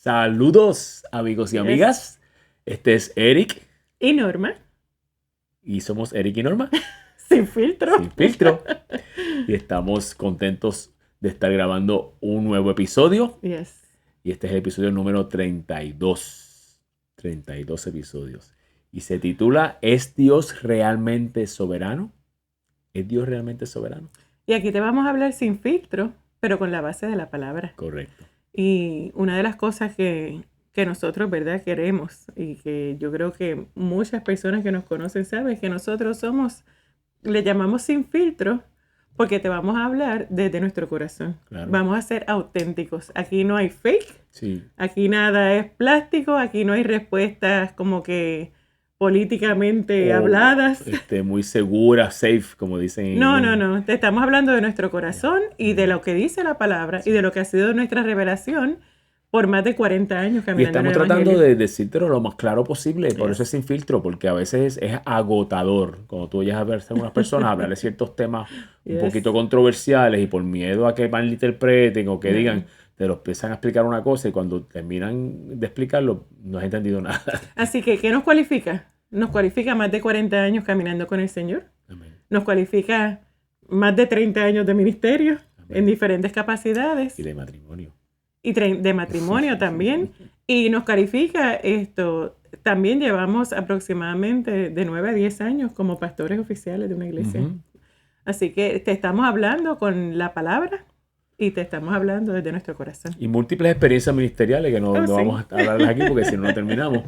Saludos, amigos y amigas. Este es Eric. Y Norma. Y somos Eric y Norma. Sin filtro. Sin filtro. Y estamos contentos de estar grabando un nuevo episodio. Yes. Y este es el episodio número 32. 32 episodios. Y se titula ¿Es Dios realmente soberano? ¿Es Dios realmente soberano? Y aquí te vamos a hablar sin filtro, pero con la base de la palabra. Correcto. Y una de las cosas que nosotros, ¿verdad?, queremos, y que yo creo que muchas personas que nos conocen saben que nosotros somos, le llamamos sin filtro, porque te vamos a hablar desde nuestro corazón. Claro. Vamos a ser auténticos. Aquí no hay fake, Sí. aquí nada es plástico, aquí no hay respuestas como que políticamente habladas. Muy segura, safe, como dicen. No. Te estamos hablando de nuestro corazón y de lo que dice la palabra y de lo que ha sido nuestra revelación por más de 40 años caminando. Y estamos en el tratando Evangelio. de decírtelo lo más claro posible. Por Yes. eso es sin filtro, porque a veces es agotador. Cuando tú oyes a ver a algunas personas hablar de ciertos temas un Yes. poquito controversiales y por miedo a que malinterpreten o que digan, te lo empiezan a explicar una cosa y cuando terminan de explicarlo no has entendido nada. Así que, ¿qué nos cualifica? Nos cualifica más de 40 años caminando con el Señor. Amén. Nos cualifica más de 30 años de ministerio. Amén. En diferentes capacidades. Y de matrimonio. Y de matrimonio también. Y nos califica esto. También llevamos aproximadamente de 9 a 10 años como pastores oficiales de una iglesia. Ujú. Así que te estamos hablando con la palabra y te estamos hablando desde nuestro corazón. Y múltiples experiencias ministeriales que no Sí. vamos a hablarlas aquí porque si no, no terminamos.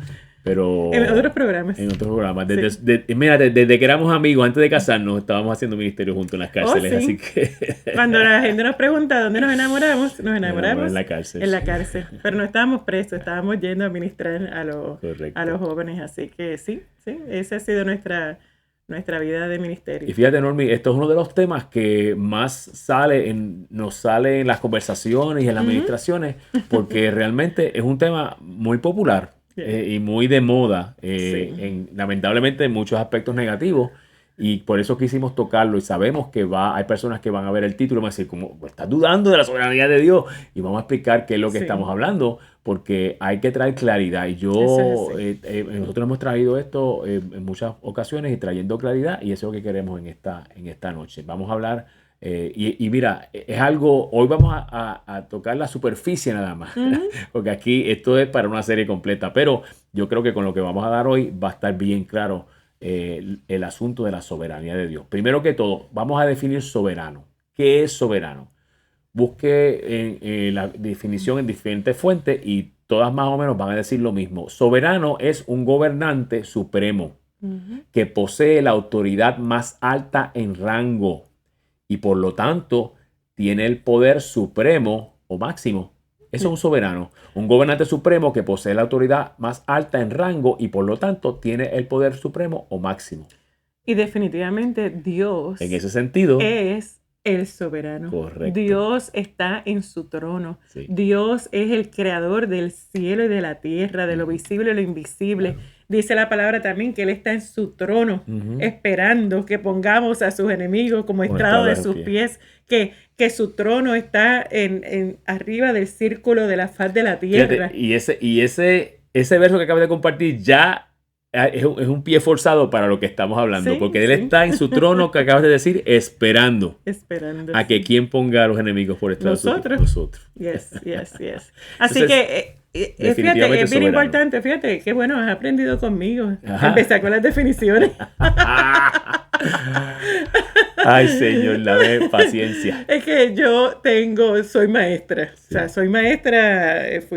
Pero En otros programas. en otros programas. Sí. Mira, desde que éramos amigos, antes de casarnos, estábamos haciendo ministerio juntos en las cárceles. sí. Así que Cuando la gente nos pregunta dónde nos enamoramos en la cárcel. en la cárcel. Pero no estábamos presos, estábamos yendo a ministrar a los jóvenes. Así que sí, esa ha sido nuestra vida de ministerio. Y fíjate, Normi, esto es uno de los temas que más nos sale en las conversaciones y en las administraciones, porque realmente es un tema muy popular. Y muy de moda, lamentablemente en muchos aspectos negativos, y por eso quisimos tocarlo. Y sabemos que hay personas que van a ver el título y van a decir, ¿cómo estás dudando de la soberanía de Dios? Y vamos a explicar qué es lo que estamos hablando, porque hay que traer claridad. Y nosotros hemos traído esto en muchas ocasiones y trayendo claridad, y eso es lo que queremos en esta noche. Vamos a hablar. Y mira, es algo, hoy vamos a tocar la superficie nada más, porque aquí esto es para una serie completa, pero yo creo que con lo que vamos a dar hoy va a estar bien claro el asunto de la soberanía de Dios. Primero que todo, vamos a definir soberano. ¿Qué es soberano? Busque la definición en diferentes fuentes y todas más o menos van a decir lo mismo. Soberano es un gobernante supremo que posee la autoridad más alta en rango y por lo tanto tiene el poder supremo o máximo. Eso es un soberano, un gobernante supremo que posee la autoridad más alta en rango y por lo tanto tiene el poder supremo o máximo. Y definitivamente Dios En ese sentido es el soberano. Correcto. Dios está en su trono. Sí. Dios es el creador del cielo y de la tierra, de lo visible y lo invisible. Dice la palabra también que Él está en su trono, esperando que pongamos a sus enemigos como estrado de sus pies, que su trono está arriba del círculo de la faz de la tierra. Fíjate, y ese verso que acabas de compartir ya es un pie forzado para lo que estamos hablando, porque Él está en su trono, que acabas de decir, esperando a que quien ponga a los enemigos por estrado de sus pies. Nosotros. Yes. Así entonces, que fíjate, es bien importante, fíjate, qué bueno, has aprendido conmigo. Empezar con las definiciones. Ay, Señor, dame paciencia. Es que soy maestra. Sí. O sea, fui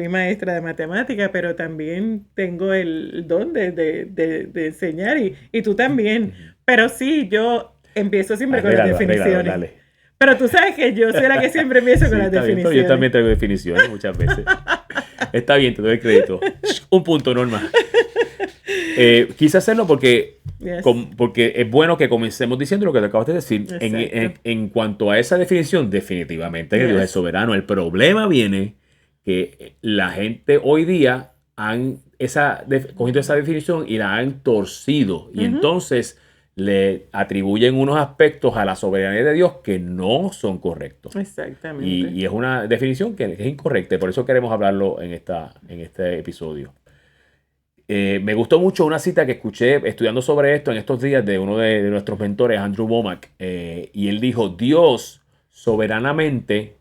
maestra de matemática, pero también tengo el don de enseñar y tú también. Pero sí, yo empiezo siempre con las definiciones. Dale. Pero tú sabes que yo soy la que siempre empiezo con las definiciones. Bien, yo también traigo definiciones muchas veces. Está bien, te doy crédito. Un punto, Norma. Quise hacerlo porque es bueno que comencemos diciendo lo que te acabas de decir. En cuanto a esa definición, definitivamente que Dios es soberano. El problema viene que la gente hoy día han cogido esa definición y la han torcido. Y entonces le atribuyen unos aspectos a la soberanía de Dios que no son correctos. Exactamente. Y es una definición que es incorrecta. Por eso queremos hablarlo en este episodio. Me gustó mucho una cita que escuché estudiando sobre esto en estos días de uno de nuestros mentores, Andrew Womack. Y él dijo, Dios soberanamente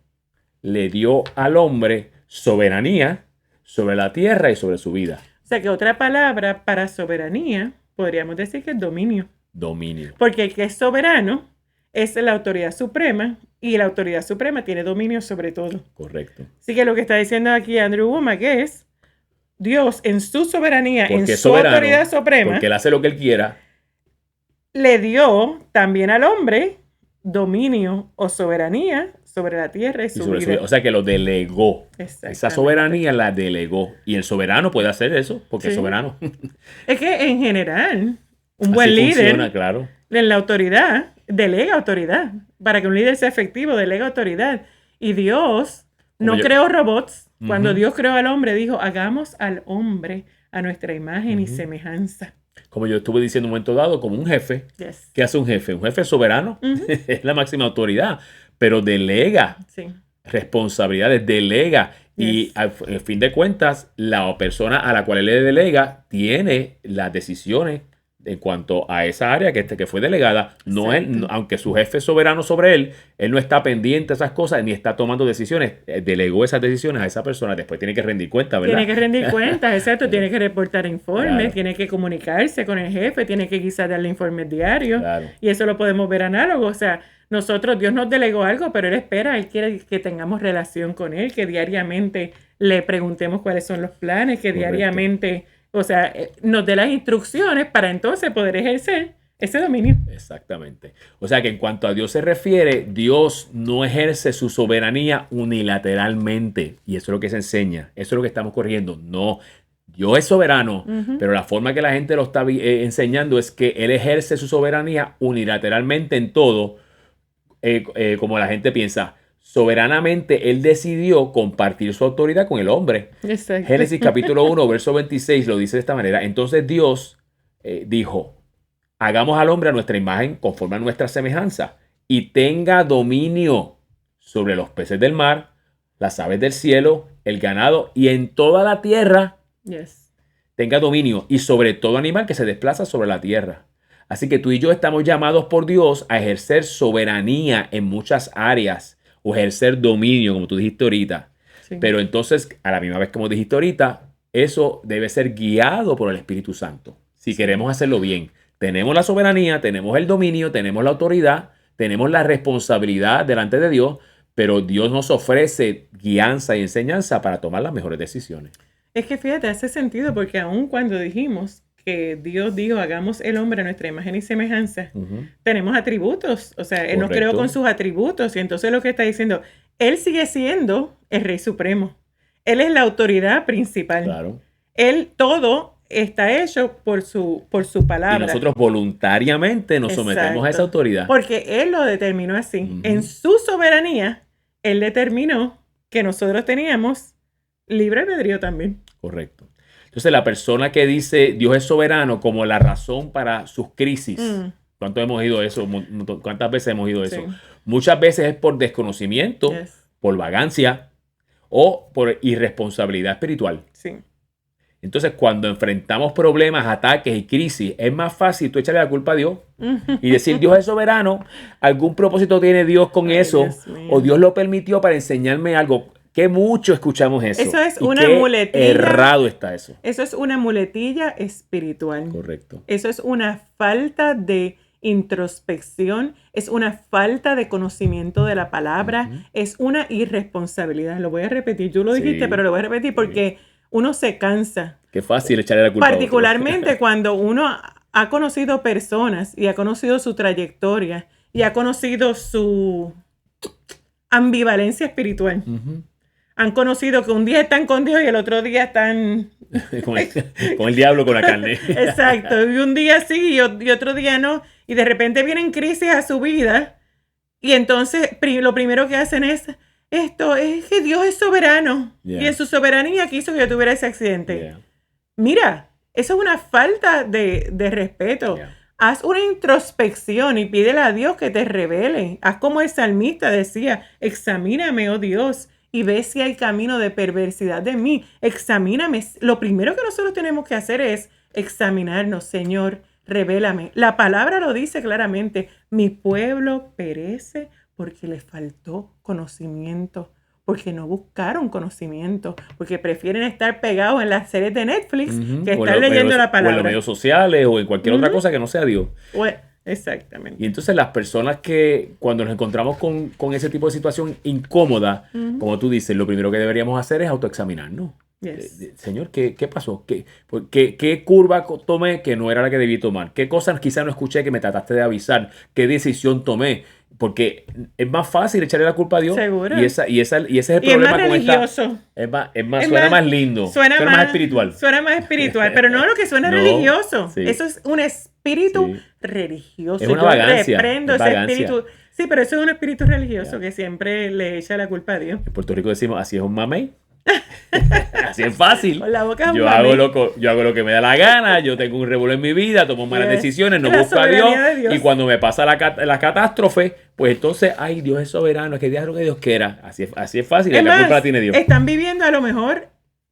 le dio al hombre soberanía sobre la tierra y sobre su vida. O sea que otra palabra para soberanía podríamos decir que es dominio. Dominio. Porque el que es soberano es la autoridad suprema y la autoridad suprema tiene dominio sobre todo. Correcto. Así que lo que está diciendo aquí Andrew Womack es Dios en su soberanía, Porque en es su soberano, autoridad suprema, porque él hace lo que él quiera. le dio también al hombre dominio o soberanía sobre la tierra y su vida. O sea que lo delegó. Exactamente. Esa soberanía la delegó. Y el soberano puede hacer eso, porque es soberano. Es que en general, un Así buen líder funciona, claro. en la autoridad delega autoridad. Para que un líder sea efectivo, delega autoridad. Y Dios no creó robots. Cuando Dios creó al hombre, dijo, hagamos al hombre a nuestra imagen y semejanza. Como yo estuve diciendo en un momento dado, como un jefe. Yes. ¿Qué hace un jefe? Un jefe es soberano. Es la máxima autoridad. Pero delega responsabilidades, delega. Y al fin de cuentas, la persona a la cual él le delega tiene las decisiones en cuanto a esa área que fue delegada. No él, aunque su jefe es soberano sobre él no está pendiente de esas cosas ni está tomando decisiones. Delegó esas decisiones a esa persona. Después tiene que rendir cuentas, ¿verdad? Tiene que rendir cuentas, exacto. Tiene que reportar informes, Claro. tiene que comunicarse con el jefe, tiene que quizás darle informes diarios. Claro. Y eso lo podemos ver análogo. O sea, nosotros, Dios nos delegó algo, pero Él espera, Él quiere que tengamos relación con Él, que diariamente le preguntemos cuáles son los planes, que Correcto. diariamente, o sea, nos dé las instrucciones para entonces poder ejercer ese dominio. Exactamente. O sea que en cuanto a Dios se refiere, Dios no ejerce su soberanía unilateralmente. Y eso es lo que se enseña. Eso es lo que estamos corrigiendo. No, Dios es soberano, pero la forma que la gente lo está enseñando es que Él ejerce su soberanía unilateralmente en todo, como la gente piensa. Soberanamente Él decidió compartir su autoridad con el hombre. Exacto. Génesis capítulo 1, verso 26 lo dice de esta manera. Entonces Dios dijo, hagamos al hombre a nuestra imagen conforme a nuestra semejanza y tenga dominio sobre los peces del mar, las aves del cielo, el ganado y en toda la tierra. Yes. Tenga dominio y sobre todo animal que se desplaza sobre la tierra. Así que tú y yo estamos llamados por Dios a ejercer soberanía en muchas áreas o ejercer dominio, como tú dijiste ahorita. Sí. Pero entonces, a la misma vez como dijiste ahorita, eso debe ser guiado por el Espíritu Santo. Si queremos hacerlo bien, tenemos la soberanía, tenemos el dominio, tenemos la autoridad, tenemos la responsabilidad delante de Dios, pero Dios nos ofrece guianza y enseñanza para tomar las mejores decisiones. Es que fíjate, hace sentido porque aun cuando dijimos que Dios dijo, hagamos el hombre a nuestra imagen y semejanza, tenemos atributos, o sea, Él nos creó con sus atributos y entonces lo que está diciendo, Él sigue siendo el Rey Supremo, Él es la autoridad principal, Claro. Él todo está hecho por su palabra. Y nosotros voluntariamente nos sometemos a esa autoridad. Porque Él lo determinó así. En su soberanía, Él determinó que nosotros teníamos libre albedrío también. Correcto. Entonces la persona que dice Dios es soberano como la razón para sus crisis. ¿Cuánto hemos oído eso? ¿Cuántas veces hemos oído eso? Sí. Muchas veces es por desconocimiento, por vagancia o por irresponsabilidad espiritual. Sí. Entonces cuando enfrentamos problemas, ataques y crisis, es más fácil tú echarle la culpa a Dios y decir Dios es soberano, algún propósito tiene Dios con eso, o Dios lo permitió para enseñarme algo. Que mucho escuchamos eso. Eso es y una qué muletilla. Errado está eso. Eso es una muletilla espiritual. Correcto. Eso es una falta de introspección, es una falta de conocimiento de la palabra, es una irresponsabilidad. Lo voy a repetir, tú lo dijiste, pero lo voy a repetir porque uno se cansa. Qué fácil echarle la culpa particularmente a otro. cuando uno ha conocido personas y ha conocido su trayectoria y ha conocido su ambivalencia espiritual. Han conocido que un día están con Dios y el otro día están con el diablo, con la carne. Exacto, y un día sí y otro día no, y de repente vienen crisis a su vida y entonces lo primero que hacen es esto, es que Dios es soberano y en su soberanía quiso que yo tuviera ese accidente. Mira, eso es una falta de respeto haz una introspección y pídele a Dios que te revele. Haz como el salmista decía, examíname, oh Dios, y ve si hay camino de perversidad de mí. Examíname. Lo primero que nosotros tenemos que hacer es examinarnos, Señor, revélame. La palabra lo dice claramente, mi pueblo perece porque le faltó conocimiento, porque no buscaron conocimiento, porque prefieren estar pegados en las series de Netflix que estar leyendo la palabra. O en los medios sociales o en cualquier otra cosa que no sea Dios. Exactamente. Y entonces las personas que cuando nos encontramos con ese tipo de situación incómoda, como tú dices, lo primero que deberíamos hacer es autoexaminarnos. Yes. Señor, ¿qué pasó? ¿Qué curva tomé que no era la que debí tomar? ¿Qué cosas quizás no escuché que me trataste de avisar? ¿Qué decisión tomé? Porque es más fácil echarle la culpa a Dios. Seguro. Y ese es el problema con religioso. Suena más lindo. Suena más espiritual. Suena más espiritual, pero no lo que suena religioso. Sí. Eso es un espíritu religioso. Es una vagancia. Reprendo ese espíritu. Sí, pero eso es un espíritu religioso que siempre le echa la culpa a Dios. En Puerto Rico decimos, así es un mamey. Así es fácil. Con la boca yo hago lo que me da la gana, yo tengo un revuelo en mi vida, tomo malas decisiones, no busco a Dios, y cuando me pasa la catástrofe, pues entonces, ay, Dios es soberano, es que Dios es lo que Dios quiera. Así es fácil, la culpa la tiene Dios. Están viviendo a lo mejor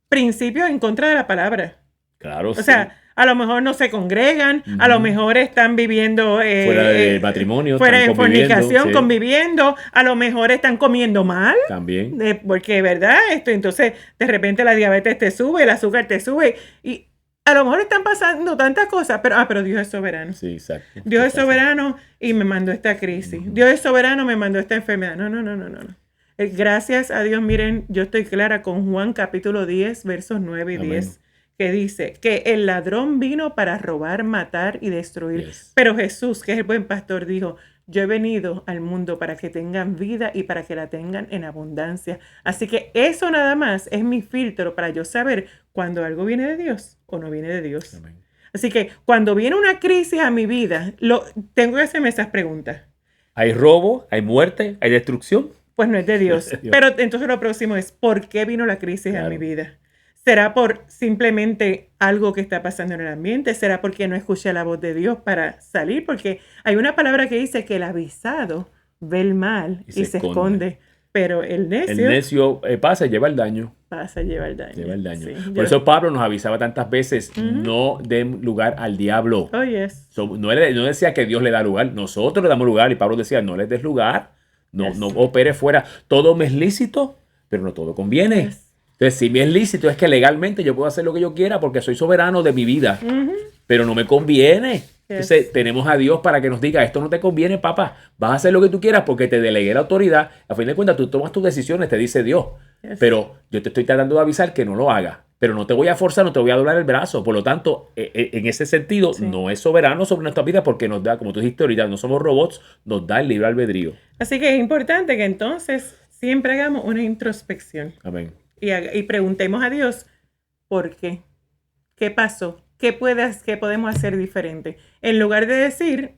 principios en contra de la palabra. Claro, o sea, a lo mejor no se congregan, a lo mejor están viviendo fuera del matrimonio, fuera de fornicación, conviviendo, a lo mejor están comiendo mal. También. Porque, ¿verdad? Entonces, de repente la diabetes te sube, el azúcar te sube y a lo mejor están pasando tantas cosas, pero Dios es soberano. Sí, exacto. Dios es soberano y me mandó esta crisis. Dios es soberano, me mandó esta enfermedad. No. Gracias a Dios, miren, yo estoy clara con Juan capítulo 10, versos 9 y 10. Que dice que el ladrón vino para robar, matar y destruir. Pero Jesús, que es el buen pastor, dijo, yo he venido al mundo para que tengan vida y para que la tengan en abundancia. Así que eso nada más es mi filtro para yo saber cuando algo viene de Dios o no viene de Dios. Amén. Así que cuando viene una crisis a mi vida, tengo que hacerme esas preguntas. ¿Hay robo? ¿Hay muerte? ¿Hay destrucción? Pues no es de Dios. Pero entonces lo próximo es, ¿por qué vino la crisis a mi vida? ¿Será por simplemente algo que está pasando en el ambiente? ¿Será porque no escuché la voz de Dios para salir? Porque hay una palabra que dice que el avisado ve el mal y se esconde. Pero el necio pasa y lleva el daño. Lleva el daño. Sí, por eso Pablo nos avisaba tantas veces, no den lugar al diablo. Oh, yes. No decía que Dios le da lugar, nosotros le damos lugar. Y Pablo decía, no les des lugar, no opere fuera. Todo me es lícito, pero no todo conviene. Entonces, si me es lícito, es que legalmente yo puedo hacer lo que yo quiera porque soy soberano de mi vida, pero no me conviene. Entonces, tenemos a Dios para que nos diga, esto no te conviene, papá, vas a hacer lo que tú quieras porque te delegué la autoridad. A fin de cuentas, tú tomas tus decisiones, te dice Dios, pero yo te estoy tratando de avisar que no lo hagas, pero no te voy a forzar, no te voy a doblar el brazo. Por lo tanto, en ese sentido, no es soberano sobre nuestra vida porque nos da, como tú dijiste ahorita, no somos robots, nos da el libre albedrío. Así que es importante que entonces siempre hagamos una introspección. Amén. Y preguntemos a Dios, ¿por qué? ¿Qué pasó? ¿Qué podemos hacer diferente? En lugar de decir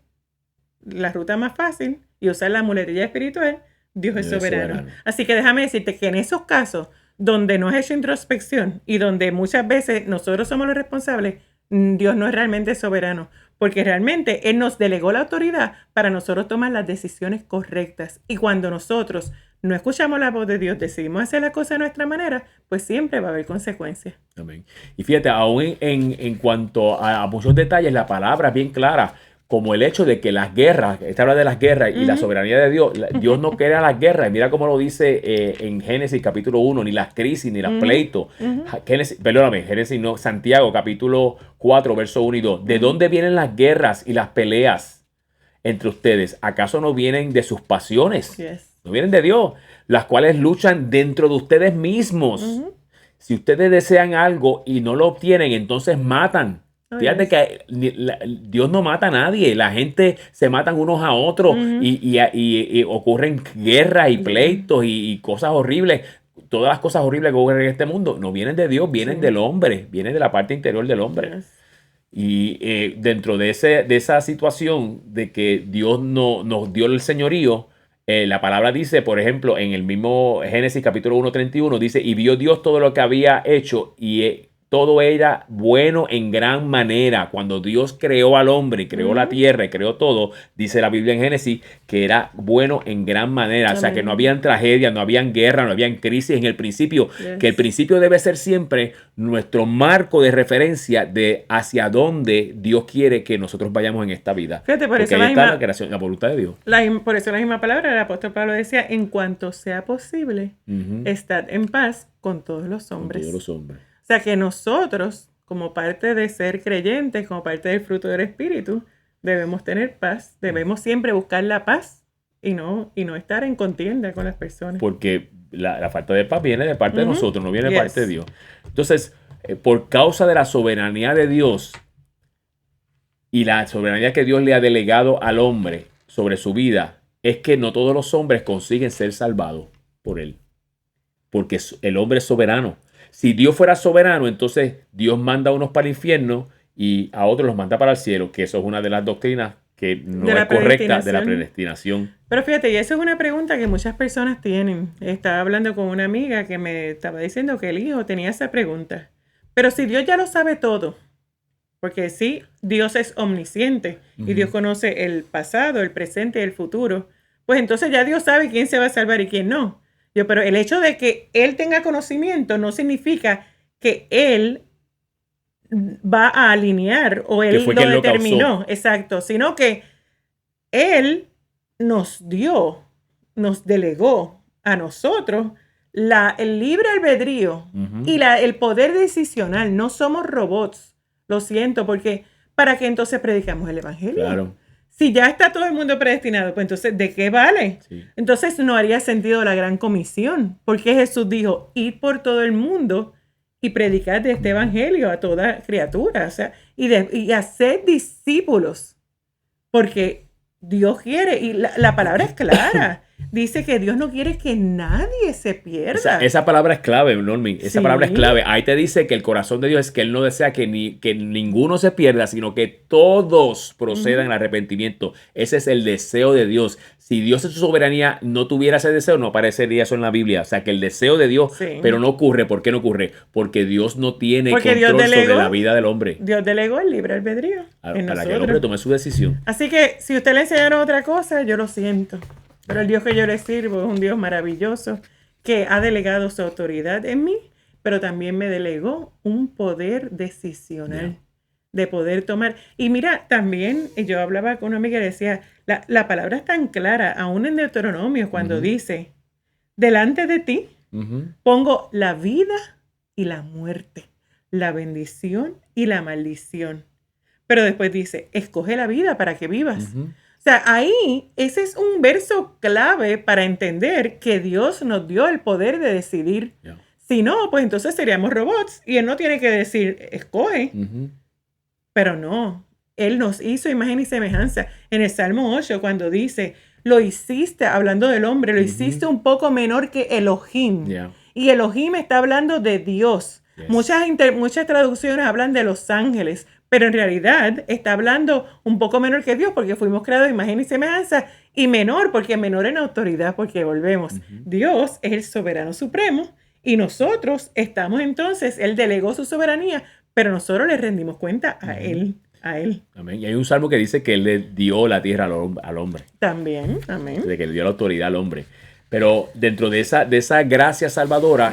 la ruta más fácil y usar la muletilla espiritual, Dios es soberano. Así que déjame decirte que en esos casos donde no has hecho introspección y donde muchas veces nosotros somos los responsables, Dios no es realmente soberano, porque realmente Él nos delegó la autoridad para nosotros tomar las decisiones correctas. Y cuando nosotros no escuchamos la voz de Dios, decidimos hacer la cosa de nuestra manera, pues siempre va a haber consecuencias. Amén. Y fíjate, aún en cuanto a muchos detalles, la palabra es bien clara, como el hecho de que las guerras, esta habla de las guerras y la soberanía de Dios, Dios no crea las guerras. Mira cómo lo dice en Génesis capítulo 1, ni las crisis, ni los pleitos. Génesis no, Santiago capítulo 4, verso 1 y 2. ¿De dónde vienen las guerras y las peleas entre ustedes? ¿Acaso no vienen de sus pasiones? No vienen de Dios, las cuales luchan dentro de ustedes mismos. Si ustedes desean algo y no lo obtienen, entonces matan. Fíjate que Dios no mata a nadie. La gente se matan unos a otros y ocurren guerras y pleitos y cosas horribles. Todas las cosas horribles que ocurren en este mundo no vienen de Dios, vienen del hombre, vienen de la parte interior del hombre. Y dentro de esa situación de que Dios nos dio el señorío, la palabra dice, por ejemplo, en el mismo Génesis capítulo 1:31, dice, y vio Dios todo lo que había hecho y todo era bueno en gran manera. Cuando Dios creó al hombre, creó la tierra y creó todo, dice la Biblia en Génesis, que era bueno en gran manera. O sea, que no habían tragedias, no habían guerra, no habían crisis en el principio. Que el principio debe ser siempre nuestro marco de referencia de hacia dónde Dios quiere que nosotros vayamos en esta vida. Fíjate, por porque eso ahí está la creación, la voluntad de Dios. Por eso la misma palabra, el apóstol Pablo decía, en cuanto sea posible, estad en paz con todos los hombres. Con todos los hombres. O sea que nosotros, como parte de ser creyentes, como parte del fruto del Espíritu, debemos tener paz, debemos siempre buscar la paz y no estar en contienda con las personas. Porque la falta de paz viene de parte de nosotros, no viene de parte de Dios. Entonces, por causa de la soberanía de Dios y la soberanía que Dios le ha delegado al hombre sobre su vida, es que no todos los hombres consiguen ser salvados por él. Porque el hombre es soberano. Si Dios fuera soberano, entonces Dios manda a unos para el infierno y a otros los manda para el cielo, que eso es una de las doctrinas que no es correcta de la predestinación. Pero fíjate, y eso es una pregunta que muchas personas tienen. Estaba hablando con una amiga que me estaba diciendo que el hijo tenía esa pregunta. Pero si Dios ya lo sabe todo, porque sí, Dios es omnisciente y Dios conoce el pasado, el presente y el futuro, pues entonces ya Dios sabe quién se va a salvar y quién no. Pero el hecho de que Él tenga conocimiento no significa que Él va a alinear o Él lo determinó. Exacto, sino que Él nos delegó a nosotros el libre albedrío y el poder decisional. No somos robots, lo siento, porque ¿para qué entonces predicamos el evangelio? Claro. Si ya está todo el mundo predestinado, pues entonces, ¿de qué vale? Sí. Entonces no haría sentido la gran comisión, porque Jesús dijo, id por todo el mundo y predicad de este evangelio a toda criatura, o sea, y hacer discípulos, porque Dios quiere, y la palabra es clara, dice que Dios no quiere que nadie se pierda. Esa palabra es clave, Normi. Esa palabra es clave. Ahí te dice que el corazón de Dios es que Él no desea que ninguno se pierda, sino que todos procedan al arrepentimiento. Ese es el deseo de Dios. Si Dios en su soberanía no tuviera ese deseo, no aparecería eso en la Biblia. O sea, que el deseo de Dios, pero no ocurre. ¿Por qué no ocurre? Porque Dios no tiene control sobre la vida del hombre. Dios delegó el libre albedrío para que el hombre tome su decisión. Así que si usted le enseñaron otra cosa, yo lo siento. Pero el Dios que yo le sirvo es un Dios maravilloso que ha delegado su autoridad en mí, pero también me delegó un poder decisional de poder tomar. Y mira, también yo hablaba con una amiga y decía, la palabra es tan clara, aún en Deuteronomio, cuando dice, delante de ti pongo la vida y la muerte, la bendición y la maldición. Pero después dice, escoge la vida para que vivas. O sea, ahí ese es un verso clave para entender que Dios nos dio el poder de decidir. Si no, pues entonces seríamos robots y Él no tiene que decir, escoge. Pero no, Él nos hizo imagen y semejanza. En el Salmo 8, cuando dice, lo hiciste, hablando del hombre, lo hiciste un poco menor que Elohim. Y Elohim está hablando de Dios. Muchas traducciones hablan de los ángeles, pero en realidad está hablando un poco menor que Dios, porque fuimos creados imagen y semejanza, y menor, porque menor en autoridad, porque volvemos. Dios es el soberano supremo, y nosotros estamos entonces, Él delegó su soberanía, pero nosotros le rendimos cuenta a Él. Amén. Y hay un salmo que dice que Él le dio la tierra al hombre. También, amén. De que le dio la autoridad al hombre. Pero dentro de esa gracia salvadora,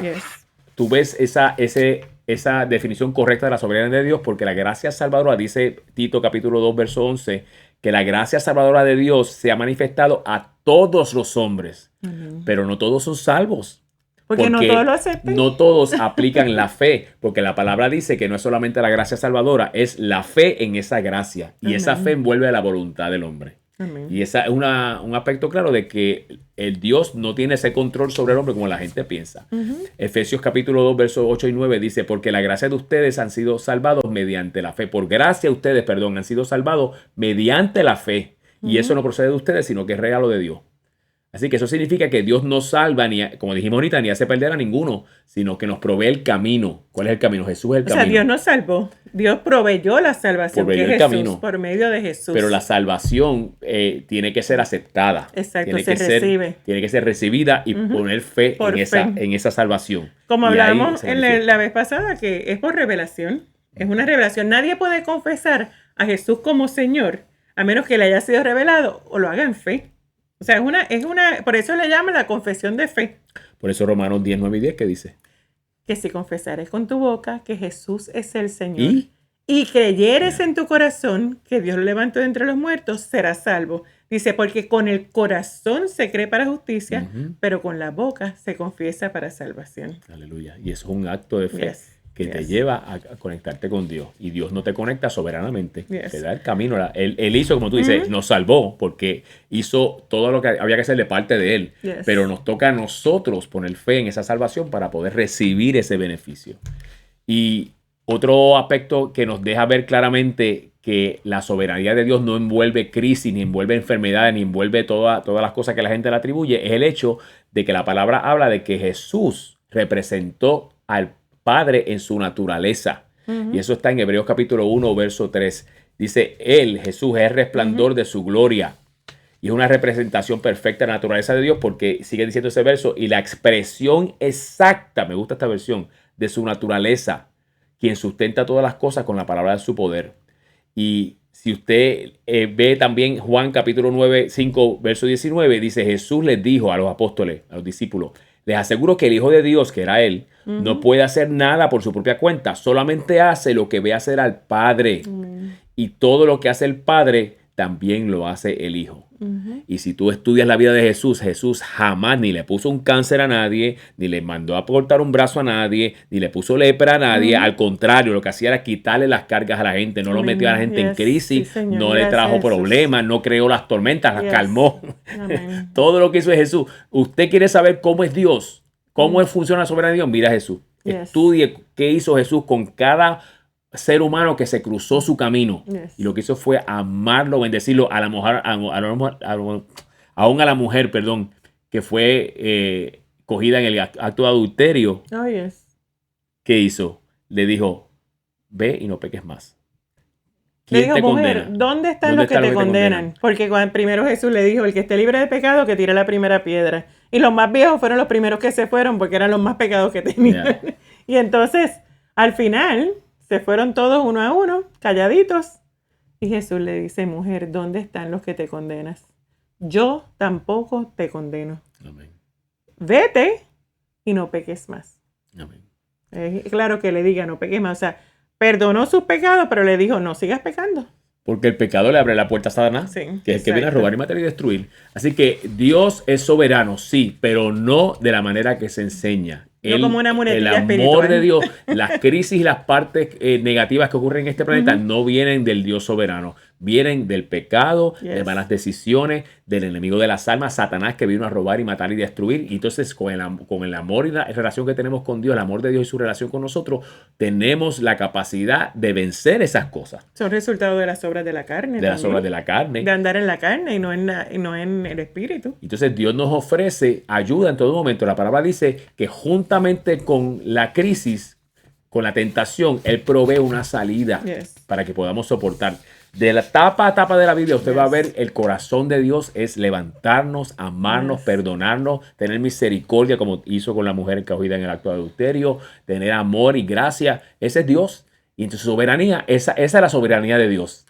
tú ves esa definición correcta de la soberanía de Dios, porque la gracia salvadora, dice Tito capítulo 2, verso 11, que la gracia salvadora de Dios se ha manifestado a todos los hombres, pero no todos son salvos. Porque no todos lo aceptan. No todos aplican la fe, porque la palabra dice que no es solamente la gracia salvadora, es la fe en esa gracia. Y esa fe envuelve a la voluntad del hombre. Y ese es un aspecto claro de que el Dios no tiene ese control sobre el hombre como la gente piensa. Efesios capítulo 2, versos 8 y 9 dice, porque la gracia de ustedes han sido salvados mediante la fe. Por gracia ustedes, han sido salvados mediante la fe. Y eso no procede de ustedes, sino que es regalo de Dios. Así que eso significa que Dios no salva, como dijimos ahorita, ni hace perder a ninguno, sino que nos provee el camino. ¿Cuál es el camino? Jesús es el camino. O sea, Dios nos salvó. Dios proveyó la salvación, Proveyó que el es Jesús, camino. por medio de Jesús. Pero la salvación tiene que ser aceptada. Exacto, Tiene se recibe. tiene que ser recibida y poner fe Por en fe. en esa salvación. Como Y ahí hablábamos se en manifiesta. la vez pasada, que es por revelación. Es una revelación. Nadie puede confesar a Jesús como Señor a menos que le haya sido revelado o lo haga en fe. O sea, por eso le llaman la confesión de fe. Por eso Romanos 10, 9 y 10, ¿qué dice? Que si confesares con tu boca que Jesús es el Señor y creyeres en tu corazón que Dios lo levantó de entre los muertos, serás salvo. Dice, porque con el corazón se cree para justicia, pero con la boca se confiesa para salvación. Aleluya. Y eso es un acto de fe. Yes. Que te lleva a conectarte con Dios. Y Dios no te conecta soberanamente. Yes. Te da el camino. Él hizo, como tú dices, nos salvó porque hizo todo lo que había que hacer de parte de Él. Yes. Pero nos toca a nosotros poner fe en esa salvación para poder recibir ese beneficio. Y otro aspecto que nos deja ver claramente que la soberanía de Dios no envuelve crisis, ni envuelve enfermedades, ni envuelve todas las cosas que la gente le atribuye, es el hecho de que la palabra habla de que Jesús representó al Padre en su naturaleza. Y eso está en Hebreos capítulo 1, verso 3. Dice, Él, Jesús, es el resplandor de su gloria. Y es una representación perfecta de la naturaleza de Dios porque sigue diciendo ese verso, y la expresión exacta, me gusta esta versión, de su naturaleza, quien sustenta todas las cosas con la palabra de su poder. Y si usted ve también Juan capítulo 9, 5, verso 19, dice, Jesús les dijo a los apóstoles, a los discípulos, les aseguro que el Hijo de Dios, que era Él, no puede hacer nada por su propia cuenta, solamente hace lo que ve hacer al Padre. Y todo lo que hace el Padre, también lo hace el Hijo. Y si tú estudias la vida de Jesús, Jesús jamás ni le puso un cáncer a nadie, ni le mandó a cortar un brazo a nadie, ni le puso lepra a nadie. Al contrario, lo que hacía era quitarle las cargas a la gente, no lo metió a la gente en crisis, Sí, Señor. no le trajo problemas, no creó las tormentas, las calmó. Todo lo que hizo es Jesús. ¿Usted quiere saber cómo es Dios? ¿Cómo funciona la soberanía de Dios? Mira a Jesús. Estudie qué hizo Jesús con cada ser humano que se cruzó su camino. Y lo que hizo fue amarlo, bendecirlo a la mujer, aún a la mujer, que fue cogida en el acto de adulterio. ¿Qué hizo? Le dijo, ve y no peques más. Le dijo, mujer, ¿dónde están los que te condenan? Porque primero Jesús le dijo, el que esté libre de pecado, que tire la primera piedra. Y los más viejos fueron los primeros que se fueron porque eran los más pecados que tenían. Y entonces, al final, se fueron todos uno a uno, calladitos. Y Jesús le dice, mujer, ¿dónde están los que te condenas? Yo tampoco te condeno. Amén. Vete y no peques más. Amén. Claro que le diga, no peques más. O sea, perdonó sus pecados, pero le dijo, no sigas pecando. Porque el pecado le abre la puerta a Satanás, que es el que viene a robar y matar y destruir. Así que Dios es soberano, sí, pero no de la manera que se enseña. No como una muletilla el amor espiritual. de Dios, las crisis y las partes negativas que ocurren en este planeta no vienen del Dios soberano. Vienen del pecado, de malas decisiones, del enemigo de las almas, Satanás, que vino a robar y matar y destruir. Y entonces con el amor y la relación que tenemos con Dios, el amor de Dios y su relación con nosotros, tenemos la capacidad de vencer esas cosas. Son resultados de las obras de la carne. De las obras de la carne. De andar en la carne y no en el espíritu. Entonces Dios nos ofrece ayuda en todo momento. La palabra dice que juntamente con la crisis, con la tentación, Él provee una salida para que podamos soportar. De la tapa a tapa de la Biblia usted va a ver el corazón de Dios es levantarnos, amarnos, perdonarnos, tener misericordia como hizo con la mujer cogida en el acto de adulterio, tener amor y gracia. Ese es Dios. Y entonces soberanía, esa es la soberanía de Dios.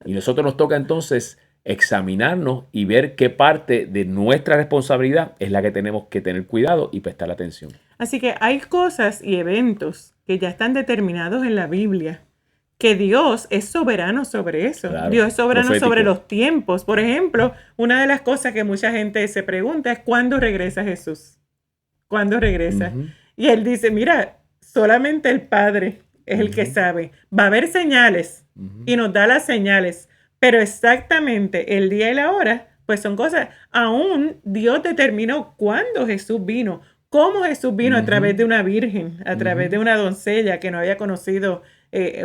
Y nosotros nos toca entonces examinarnos y ver qué parte de nuestra responsabilidad es la que tenemos que tener cuidado y prestar atención. Así que hay cosas y eventos que ya están determinados en la Biblia, que Dios es soberano sobre eso. Claro, Dios es soberano sobre los tiempos. Por ejemplo, una de las cosas que mucha gente se pregunta es ¿cuándo regresa Jesús? ¿Cuándo regresa? Y Él dice, mira, solamente el Padre es el que sabe. Va a haber señales y nos da las señales, pero exactamente el día y la hora, pues son cosas. Aún Dios determinó cuándo Jesús vino, cómo Jesús vino a través de una virgen, a través de una doncella que no había conocido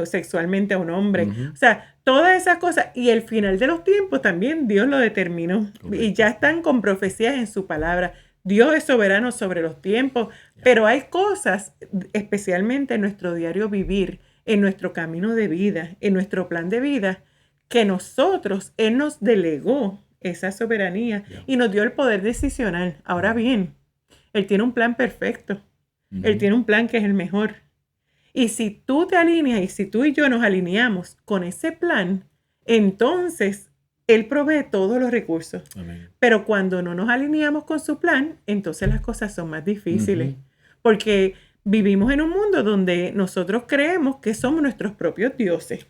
sexualmente a un hombre. O sea, todas esas cosas. Y el final de los tiempos también Dios lo determinó. Y ya están con profecías en su palabra. Dios es soberano sobre los tiempos, pero hay cosas, especialmente en nuestro diario vivir, en nuestro camino de vida, en nuestro plan de vida, que Él nos delegó esa soberanía y nos dio el poder decisional. Ahora bien, Él tiene un plan perfecto. Él tiene un plan que es el mejor. Y si tú te alineas y si tú y yo nos alineamos con ese plan, entonces Él provee todos los recursos. Amén. Pero cuando no nos alineamos con su plan, entonces las cosas son más difíciles. Porque vivimos en un mundo donde nosotros creemos que somos nuestros propios dioses.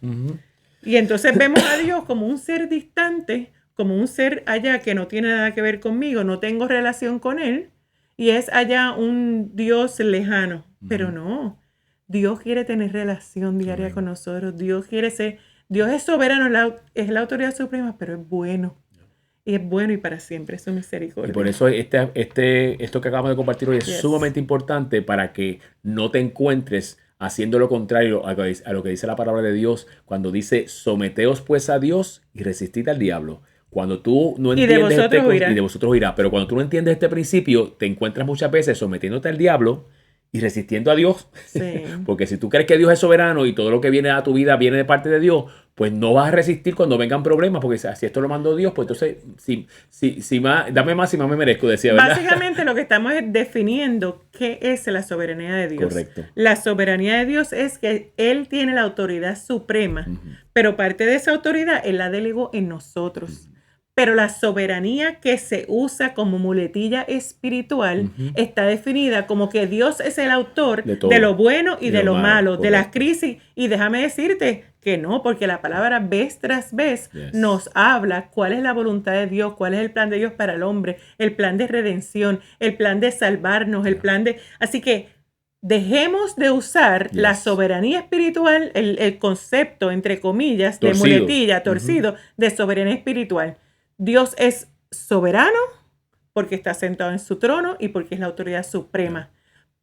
Y entonces vemos a Dios como un ser distante, como un ser allá que no tiene nada que ver conmigo, no tengo relación con Él, y es allá un Dios lejano. Pero no, Dios quiere tener relación diaria con nosotros. Dios es soberano, es la autoridad suprema, pero es bueno. Y es bueno y para siempre, es su misericordia. Y por eso esto que acabamos de compartir hoy es sumamente importante para que no te encuentres haciendo lo contrario a lo que dice la palabra de Dios cuando dice, someteos pues a Dios y resistid al diablo. Cuando tú no entiendes y de vosotros oirá, pero cuando tú no entiendes este principio, te encuentras muchas veces sometiéndote al diablo y resistiendo a Dios. Sí. Porque si tú crees que Dios es soberano y todo lo que viene a tu vida viene de parte de Dios, pues no vas a resistir cuando vengan problemas, porque si esto lo mandó Dios, pues entonces, dame más y más me merezco, decía, ¿verdad? Básicamente lo que estamos es definiendo qué es la soberanía de Dios. Correcto. La soberanía de Dios es que Él tiene la autoridad suprema, pero parte de esa autoridad Él la delegó en nosotros. Pero la soberanía que se usa como muletilla espiritual está definida como que Dios es el autor de lo bueno y de lo malo, de las crisis. Y déjame decirte que no, porque la palabra vez tras vez nos habla cuál es la voluntad de Dios, cuál es el plan de Dios para el hombre, el plan de redención, el plan de salvarnos, el plan de... Así que dejemos de usar la soberanía espiritual, el concepto, entre comillas, torcido. De muletilla, torcido, de soberanía espiritual. Dios es soberano porque está sentado en su trono y porque es la autoridad suprema.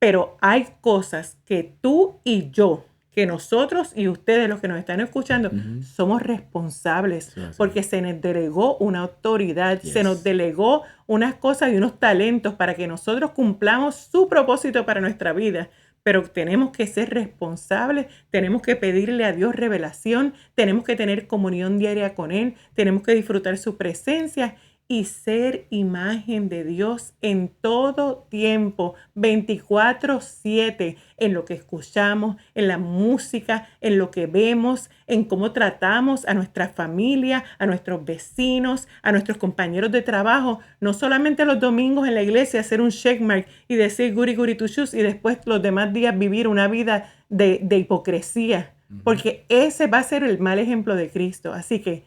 Pero hay cosas que tú y yo, que nosotros y ustedes, los que nos están escuchando, somos responsables porque se nos delegó una autoridad, se nos delegó unas cosas y unos talentos para que nosotros cumplamos su propósito para nuestra vida. Pero tenemos que ser responsables, tenemos que pedirle a Dios revelación, tenemos que tener comunión diaria con Él, tenemos que disfrutar su presencia y ser imagen de Dios en todo tiempo, 24/7, en lo que escuchamos, en la música, en lo que vemos, en cómo tratamos a nuestra familia, a nuestros vecinos, a nuestros compañeros de trabajo. No solamente los domingos en la iglesia hacer un checkmark y decir goody goody two shoes y después los demás días vivir una vida de hipocresía, porque ese va a ser el mal ejemplo de Cristo. Así que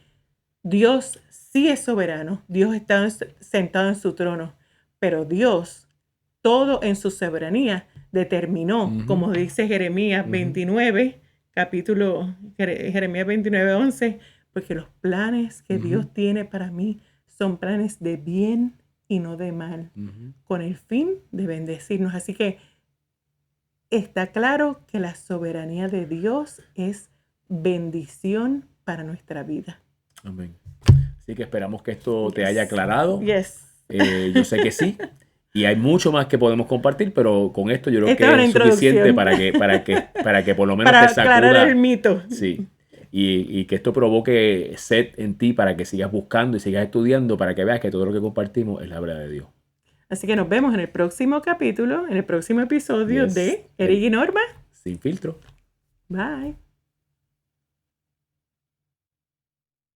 Dios sí es soberano, Dios está sentado en su trono, pero Dios, todo en su soberanía, determinó, como dice Jeremías 29, Jeremías 29:11, porque los planes que Dios tiene para mí son planes de bien y no de mal, con el fin de bendecirnos. Así que está claro que la soberanía de Dios es bendición para nuestra vida. Amén. Así que esperamos que esto te haya aclarado. Yes. Yo sé que sí. Y hay mucho más que podemos compartir, pero con esto yo creo que es suficiente para que por lo menos para te sacuda. Para aclarar el mito. Sí. Y que esto provoque sed en ti para que sigas buscando y sigas estudiando, para que veas que todo lo que compartimos es la verdad de Dios. Así que nos vemos en el próximo capítulo, en el próximo episodio de Eric y Norma. Sin filtro. Bye.